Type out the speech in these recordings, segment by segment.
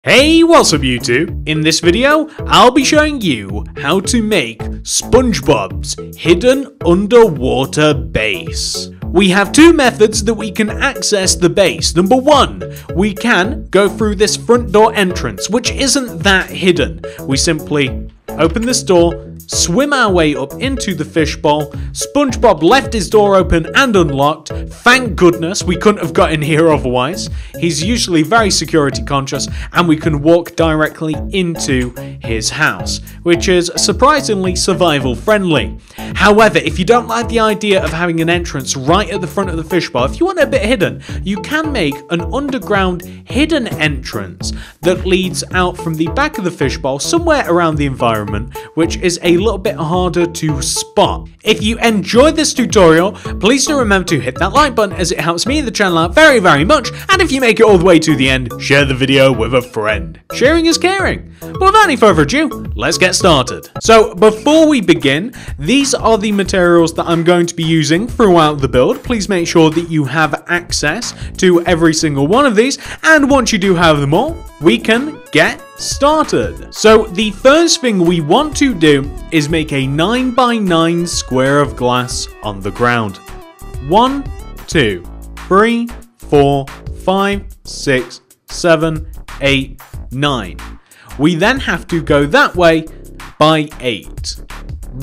Hey, what's up YouTube? In this video, I'll be showing you how to make Spongebob's hidden underwater base. We have two methods that we can access the base. Number one, we can go through this front door entrance, which isn't that hidden. We simply open this door, swim our way up into the fishbowl. SpongeBob left his door open and unlocked. Thank goodness, we couldn't have got in here otherwise. He's usually very security conscious, and we can walk directly into his house, which is surprisingly survival friendly. However, if you don't like the idea of having an entrance right at the front of the fishbowl, if you want it a bit hidden, you can make an underground hidden entrance that leads out from the back of the fishbowl somewhere around the environment, which is a little bit harder to spot. If you enjoyed this tutorial, please do remember to hit that like button, as it helps me and the channel out very much, and if you make it all the way to the end, share the video with a friend. Sharing is caring. But without any further ado, let's get started. So before we begin, these are the materials that I'm going to be using throughout the build. Please make sure that you have access to every single one of these, and once you do have them all, we can get started. So the first thing we want to do is make a 9x9 square of glass on the ground. 1, 2, 3, 4, 5, 6, 7, 8, 9. We then have to go that way by 8.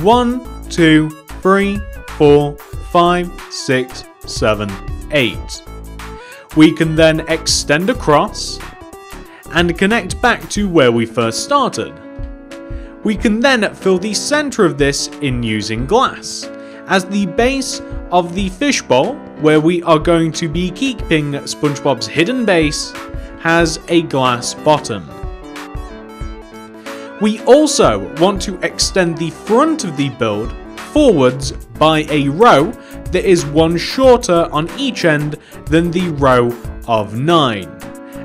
1, 2, 3, 4, 5, 6, 7, 8. We can then extend across and connect back to where we first started. We can then fill the center of this in using glass, as the base of the fishbowl, where we are going to be keeping SpongeBob's hidden base, has a glass bottom. We also want to extend the front of the build forwards by a row that is one shorter on each end than the row of 9.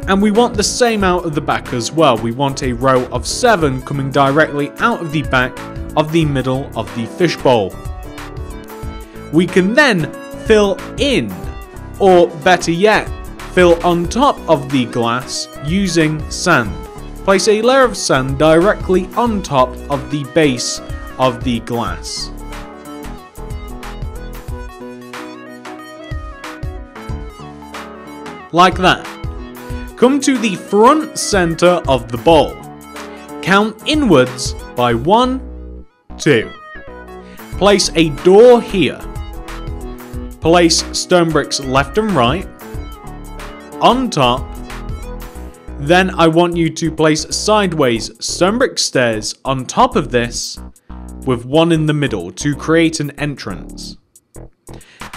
And we want the same out of the back as well. We want a row of 7 coming directly out of the back of the middle of the fishbowl. We can then fill in, or better yet, fill on top of the glass using sand. Place a layer of sand directly on top of the base of the glass. Like that. Come to the front center of the bowl. Count inwards by 1, 2. Place a door here. Place stone bricks left and right on top. Then I want you to place sideways stone brick stairs on top of this, with one in the middle to create an entrance.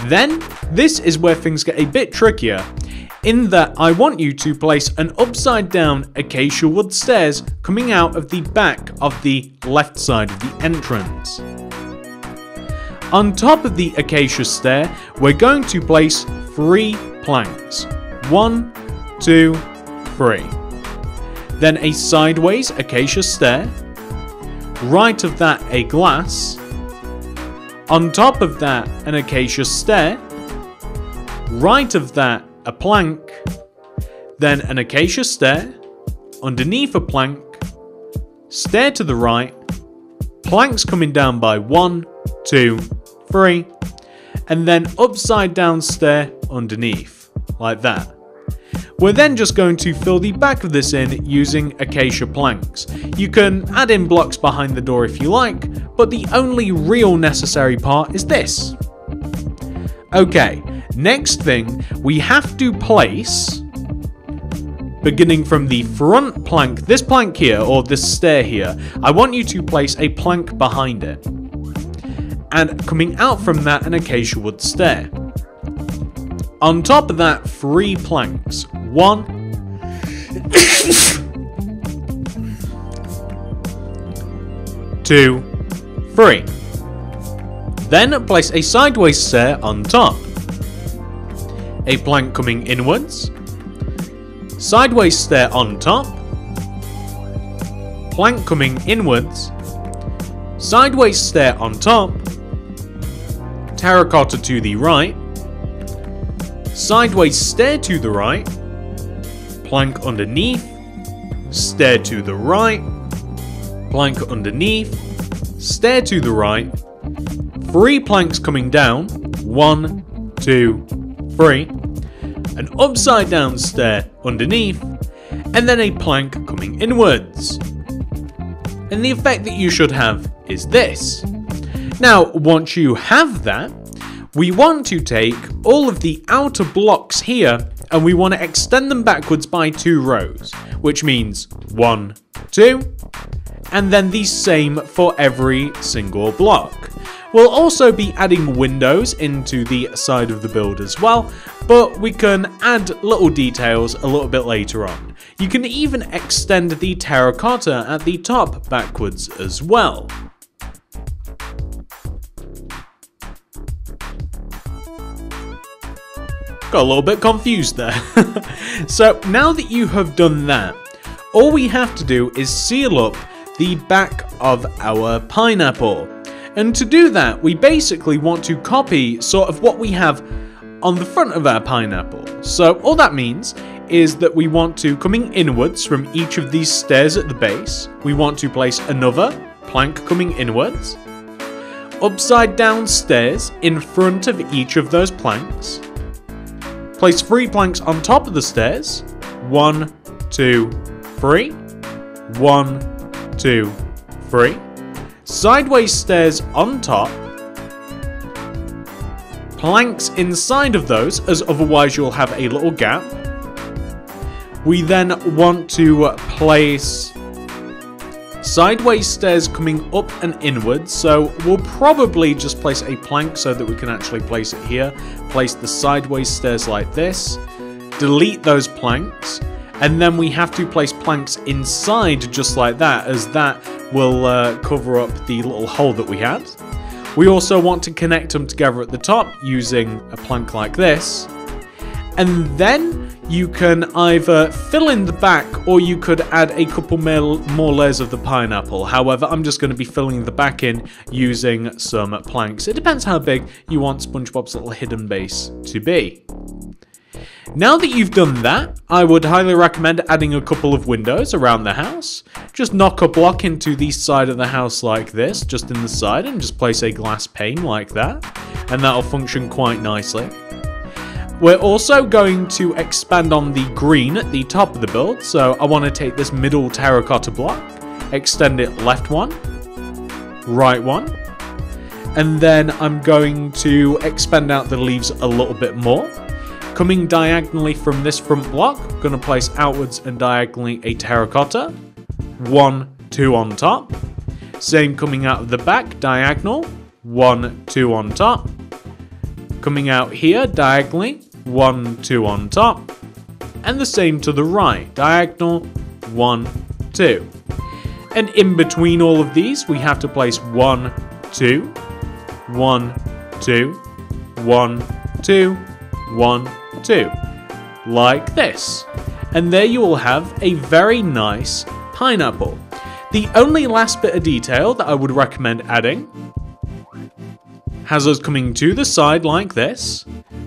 Then this is where things get a bit trickier, in that I want you to place an upside down acacia wood stairs coming out of the back of the left side of the entrance. On top of the acacia stair, we're going to place 3 planks. 1, 2, 3. Then a sideways acacia stair. Right of that, a glass. On top of that, an acacia stair. Right of that, a plank. Then an acacia stair. Underneath a plank. Stair to the right. Planks coming down by 1, 2, 3. And then upside down stair underneath. Like that. We're then just going to fill the back of this in using acacia planks. You can add in blocks behind the door if you like, but the only real necessary part is this. Okay, next thing, we have to place, beginning from the front plank, this plank here, or this stair here, I want you to place a plank behind it. And coming out from that, an acacia wood stair. On top of that, 3 planks. 1, 2, 3. Then place a sideways stair on top. A plank coming inwards. Sideways stair on top. Plank coming inwards. Sideways stair on top. Terracotta to the right. Sideways stair to the right, plank underneath, stair to the right, plank underneath, stair to the right, 3 planks coming down, 1, 2, 3, an upside down stair underneath, and then a plank coming inwards. And the effect that you should have is this. Now, once you have that, we want to take all of the outer blocks here and we want to extend them backwards by 2 rows, which means 1, 2, and then the same for every single block. We'll also be adding windows into the side of the build as well, but we can add little details a little bit later on. You can even extend the terracotta at the top backwards as well. Got a little bit confused there. So now that you have done that, all we have to do is seal up the back of our pineapple. And to do that, we basically want to copy sort of what we have on the front of our pineapple. So all that means is that we want to, coming inwards from each of these stairs at the base, we want to place another plank coming inwards, upside down stairs in front of each of those planks, place 3 planks on top of the stairs, 1, 2, 3, 1, 2, 3, sideways stairs on top, planks inside of those, as otherwise you'll have a little gap. We then want to place sideways stairs coming up and inwards, so we'll probably just place a plank so that we can actually place it here. Place the sideways stairs like this, delete those planks, and then we have to place planks inside just like that, as that will cover up the little hole that we had. We also want to connect them together at the top using a plank like this, and then you can either fill in the back or you could add a couple more layers of the pineapple. However, I'm just going to be filling the back in using some planks. It depends how big you want SpongeBob's little hidden base to be. Now that you've done that, I would highly recommend adding a couple of windows around the house. Just knock a block into the side of the house like this, just in the side, and just place a glass pane like that, and that'll function quite nicely. We're also going to expand on the green at the top of the build, so I want to take this middle terracotta block, extend it left one, right one, and then I'm going to expand out the leaves a little bit more. Coming diagonally from this front block, I'm going to place outwards and diagonally a terracotta, 1, 2 on top. Same coming out of the back, diagonal, 1, 2 on top. Coming out here, diagonally, 1, 2 on top. And the same to the right, diagonal, 1, 2. And in between all of these, we have to place 1, 2, 1, 2, 1, 2, 1, 2, like this. And there you will have a very nice pineapple. The only last bit of detail that I would recommend adding has us coming to the side like this.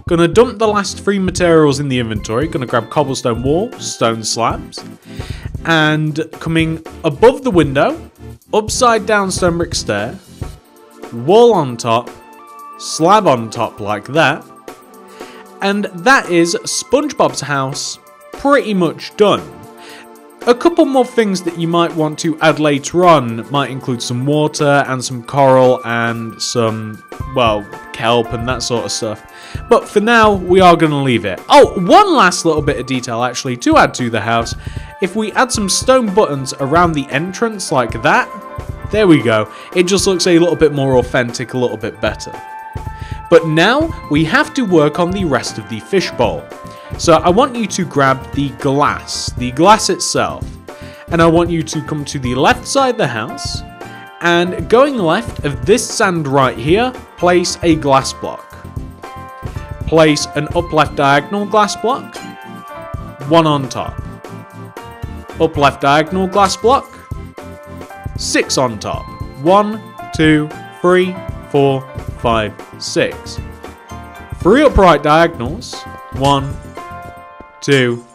Gonna dump the last 3 materials in the inventory. Gonna grab cobblestone wall, stone slabs, and coming above the window, upside down stone brick stair, wall on top, slab on top like that. And that is SpongeBob's house pretty much done. A couple more things that you might want to add later on might include some water and some coral and some, well, kelp and that sort of stuff. But for now, we are going to leave it. Oh, one last little bit of detail actually to add to the house. If we add some stone buttons around the entrance like that, there we go. It just looks a little bit more authentic, a little bit better. But now we have to work on the rest of the fishbowl. So I want you to grab the glass itself, and I want you to come to the left side of the house, and going left of this sand right here, place a glass block. Place an up left diagonal glass block, 1 on top. Up left diagonal glass block, 6 on top. 1, 2, 3, 4, 5, 6. 3 upright diagonals, 1, 2,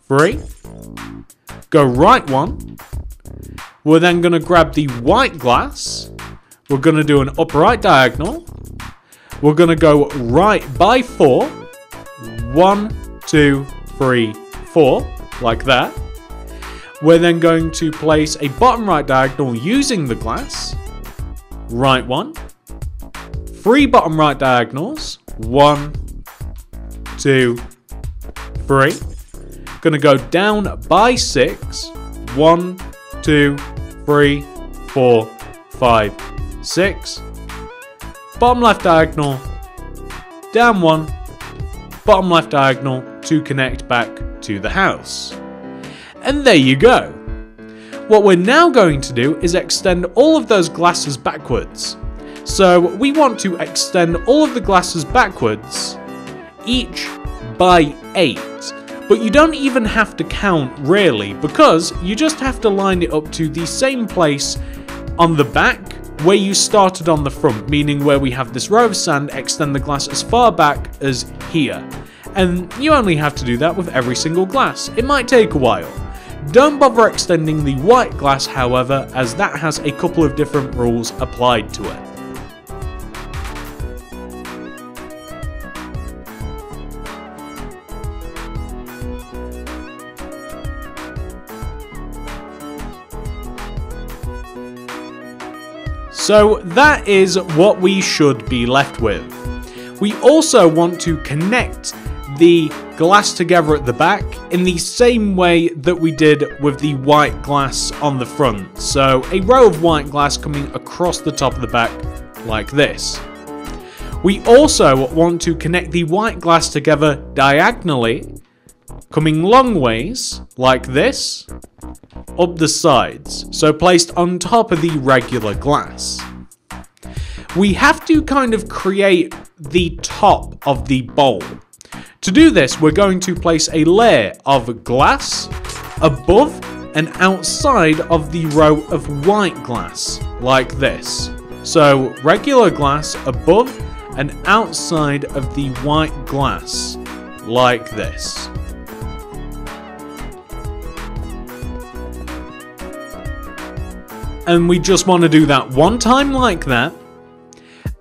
3. go right one. We're then going to grab the white glass. We're going to do an upright diagonal. We're going to go right by 4. 1, 2, 3, 4, like that. We're then going to place a bottom right diagonal using the glass. Right one. 3 bottom right diagonals. 1, 2, 3. Gonna go down by 6. 1, 2, 3, 4, 5, 6. Bottom left diagonal. Down 1. Bottom left diagonal to connect back to the house. And there you go. What we're now going to do is extend all of those glasses backwards. So we want to extend all of the glasses backwards, each by 8. But you don't even have to count really, because you just have to line it up to the same place on the back where you started on the front, meaning where we have this row of sand, extend the glass as far back as here. And you only have to do that with every single glass. It might take a while. Don't bother extending the white glass, however, as that has a couple of different rules applied to it. So that is what we should be left with. We also want to connect the glass together at the back in the same way that we did with the white glass on the front. So a row of white glass coming across the top of the back like this. We also want to connect the white glass together diagonally, coming long ways like this, up the sides, so placed on top of the regular glass. We have to kind of create the top of the bowl. To do this, we're going to place a layer of glass above and outside of the row of white glass, like this. So regular glass above and outside of the white glass, like this. And we just want to do that one time like that.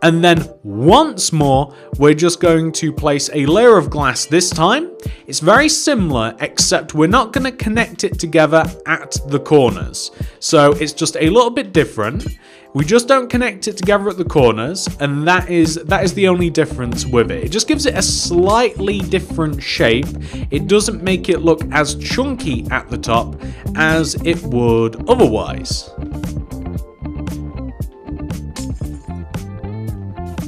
And then once more, we're just going to place a layer of glass this time. It's very similar, except we're not going to connect it together at the corners. So it's just a little bit different. We just don't connect it together at the corners, and that is the only difference with it. It just gives it a slightly different shape. It doesn't make it look as chunky at the top as it would otherwise.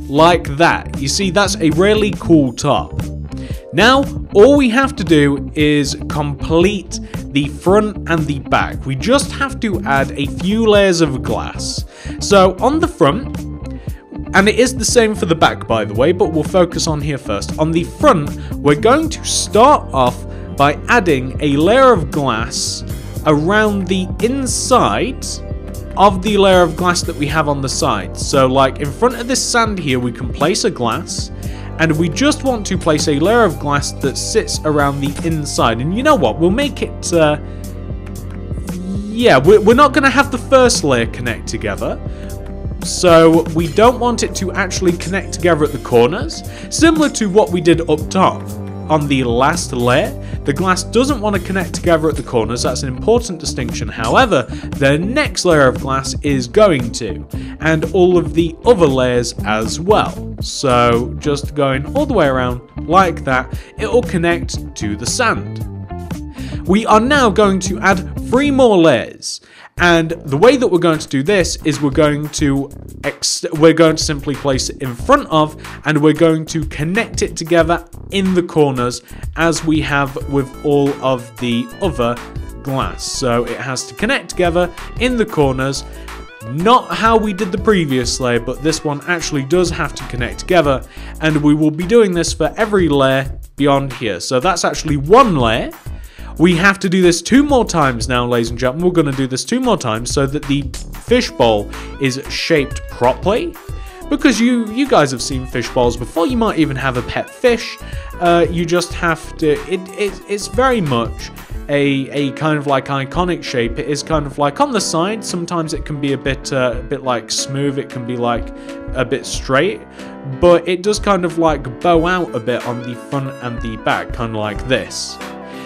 Like that. You see, that's a really cool top. Now, all we have to do is complete the front and the back. We just have to add a few layers of glass. So on the front, and it is the same for the back by the way, but we'll focus on here first. On the front, we're going to start off by adding a layer of glass around the inside of the layer of glass that we have on the side. So like in front of this sand here, we can place a glass, and we just want to place a layer of glass that sits around the inside. And you know what, we'll make it yeah, we're not going to have the first layer connect together, so we don't want it to actually connect together at the corners, similar to what we did up top. On the last layer, the glass doesn't want to connect together at the corners. That's an important distinction. However, the next layer of glass is going to, and all of the other layers as well. So just going all the way around like that, it will connect to the sand. We are now going to add 3 more layers. And the way that we're going to do this is we're going to simply place it in front of, and we're going to connect it together in the corners as we have with all of the other glass. So it has to connect together in the corners, not how we did the previous layer, but this one actually does have to connect together, and we will be doing this for every layer beyond here. So that's actually 1 layer. We have to do this 2 more times now, ladies and gentlemen. We're going to do this 2 more times so that the fish bowl is shaped properly. Because you guys have seen fish bowls before. You might even have a pet fish. You just have to... It's very much a kind of like iconic shape. It is kind of like on the side. Sometimes it can be a bit like smooth. It can be like a bit straight, but it does kind of like bow out a bit on the front and the back, kind of like this.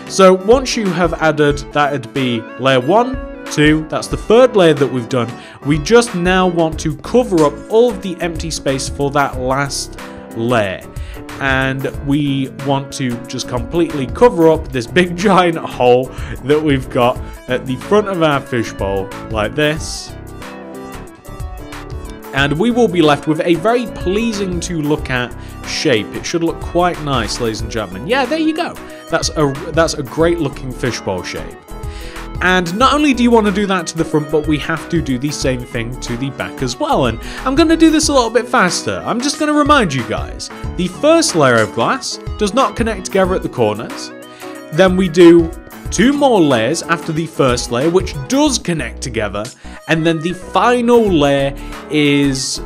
So once you have added, that'd be layer 1, 2, that's the third layer that we've done. We just now want to cover up all of the empty space for that last layer. And we want to just completely cover up this big giant hole that we've got at the front of our fishbowl, like this. And we will be left with a very pleasing to look at shape. It should look quite nice, ladies and gentlemen. Yeah, there you go. That's a great looking fishbowl shape. And not only do you want to do that to the front, but we have to do the same thing to the back as well. And I'm going to do this a little bit faster. I'm just going to remind you guys, the first layer of glass does not connect together at the corners. Then we do 2 more layers after the first layer, which does connect together. And then the final layer is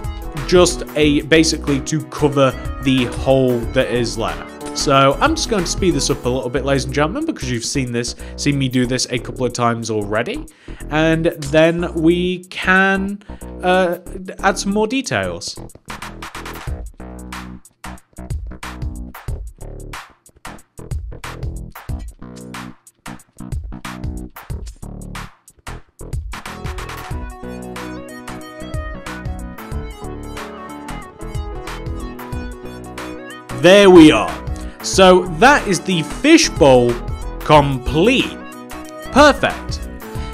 just basically to cover the hole that is left. So I'm just going to speed this up a little bit, ladies and gentlemen, because you've seen me do this a couple of times already. And then we can add some more details. There we are. So that is the fishbowl complete. Perfect.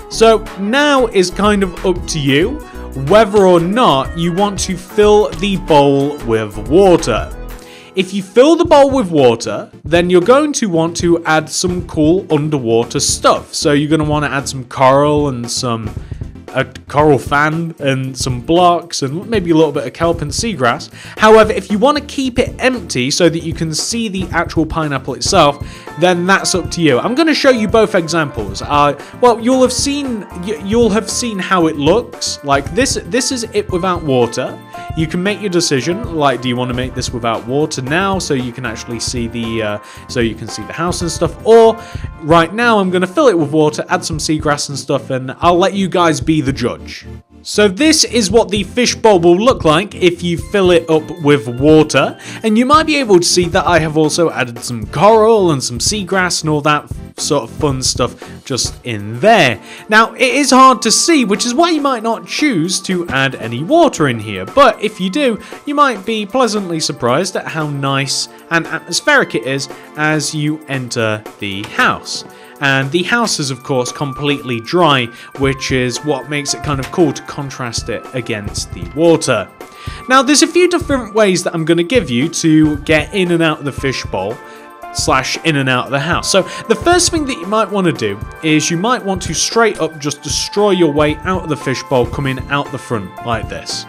So now is kind of up to you whether or not you want to fill the bowl with water. If you fill the bowl with water, then you're going to want to add some cool underwater stuff. So you're going to want to add some coral and a coral fan and some blocks and maybe a little bit of kelp and seagrass. However, if you want to keep it empty so that you can see the actual pineapple itself, then that's up to you. I'm going to show you both examples. Well, you'll have seen how it looks. Like this is it without water. You can make your decision. Like, do you want to make this without water now so you can actually see the house and stuff, or right now I'm going to fill it with water, add some seagrass and stuff, and I'll let you guys be the judge. So this is what the fishbowl will look like if you fill it up with water, and you might be able to see that I have also added some coral and some seagrass and all that sort of fun stuff just in there. Now it is hard to see, which is why you might not choose to add any water in here, but if you do, you might be pleasantly surprised at how nice and atmospheric it is as you enter the house. And the house is of course completely dry, which is what makes it kind of cool to contrast it against the water. Now there's a few different ways that I'm going to give you to get in and out of the fishbowl / in and out of the house. So the first thing that you might want to do is you might want to straight up just destroy your way out of the fishbowl coming out the front like this.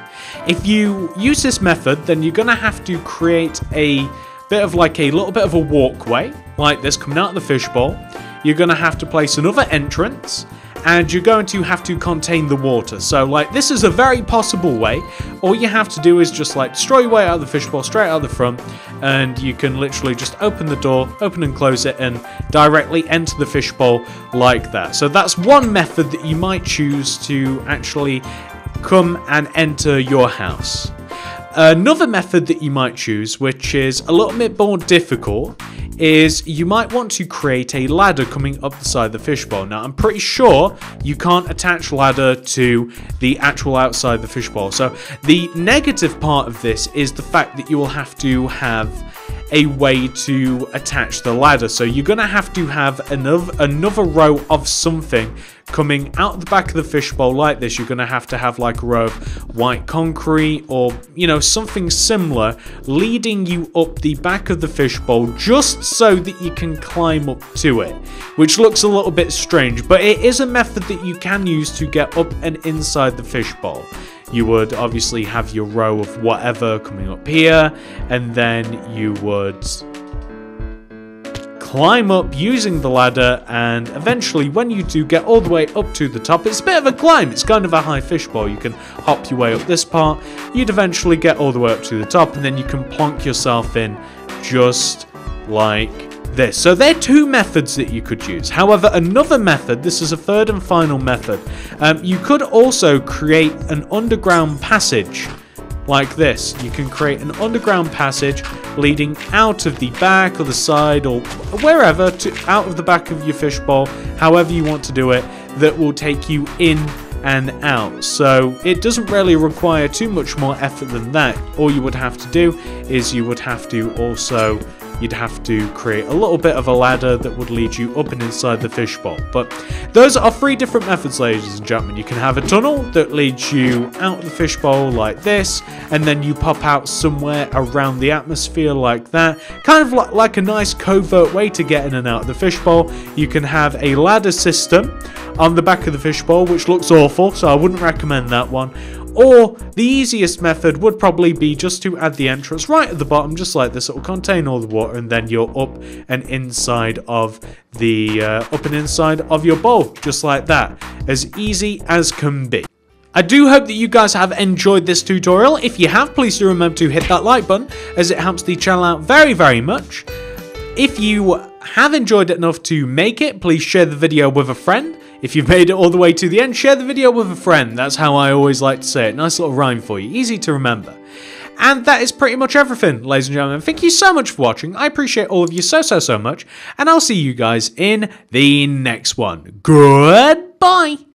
If you use this method, then you're going to have to create a little bit of a walkway like this coming out of the fishbowl. You're going to have to place another entrance, and you're going to have to contain the water. So like this is a very possible way. All you have to do is just like destroy your way out of the fishbowl straight out of the front, and you can literally just open the door, open and close it, and directly enter the fishbowl like that. So that's one method that you might choose to actually come and enter your house. Another method that you might choose, which is a little bit more difficult, is you might want to create a ladder coming up the side of the fishbowl. Now, I'm pretty sure you can't attach ladder to the actual outside of the fishbowl. So the negative part of this is the fact that you will have to have a way to attach the ladder. So you're going to have another row of something coming out the back of the fishbowl like this. You're going to have like a row of white concrete or, you know, something similar leading you up the back of the fishbowl just so that you can climb up to it, which looks a little bit strange, but it is a method that you can use to get up and inside the fishbowl. You would obviously have your row of whatever coming up here, and then you would climb up using the ladder, and eventually when you do get all the way up to the top, it's a bit of a climb, it's kind of a high fishbowl, you can hop your way up this part, you'd eventually get all the way up to the top, and then you can plonk yourself in just like this. So they're two methods that you could use. However, another method, this is a third and final method, you could also create an underground passage like this. You can create an underground passage leading out of the back or the side or wherever, out of the back of your fishbowl, however you want to do it, that will take you in and out. So it doesn't really require too much more effort than that. All you would have to do is you'd have to create a little bit of a ladder that would lead you up and inside the fishbowl. But those are three different methods, ladies and gentlemen. You can have a tunnel that leads you out of the fishbowl like this, and then you pop out somewhere around the atmosphere like that, kind of like a nice covert way to get in and out of the fishbowl. You can have a ladder system on the back of the fishbowl, which looks awful, so I wouldn't recommend that one. Or the easiest method would probably be just to add the entrance right at the bottom, just like this. It will contain all the water, and then you're up and inside of your bowl, just like that. As easy as can be. I do hope that you guys have enjoyed this tutorial. If you have, please do remember to hit that like button, as it helps the channel out very, very much. If you have enjoyed it enough to make it, please share the video with a friend. If you've made it all the way to the end, share the video with a friend. That's how I always like to say it. Nice little rhyme for you. Easy to remember. And that is pretty much everything, ladies and gentlemen. Thank you so much for watching. I appreciate all of you so much. And I'll see you guys in the next one. Goodbye.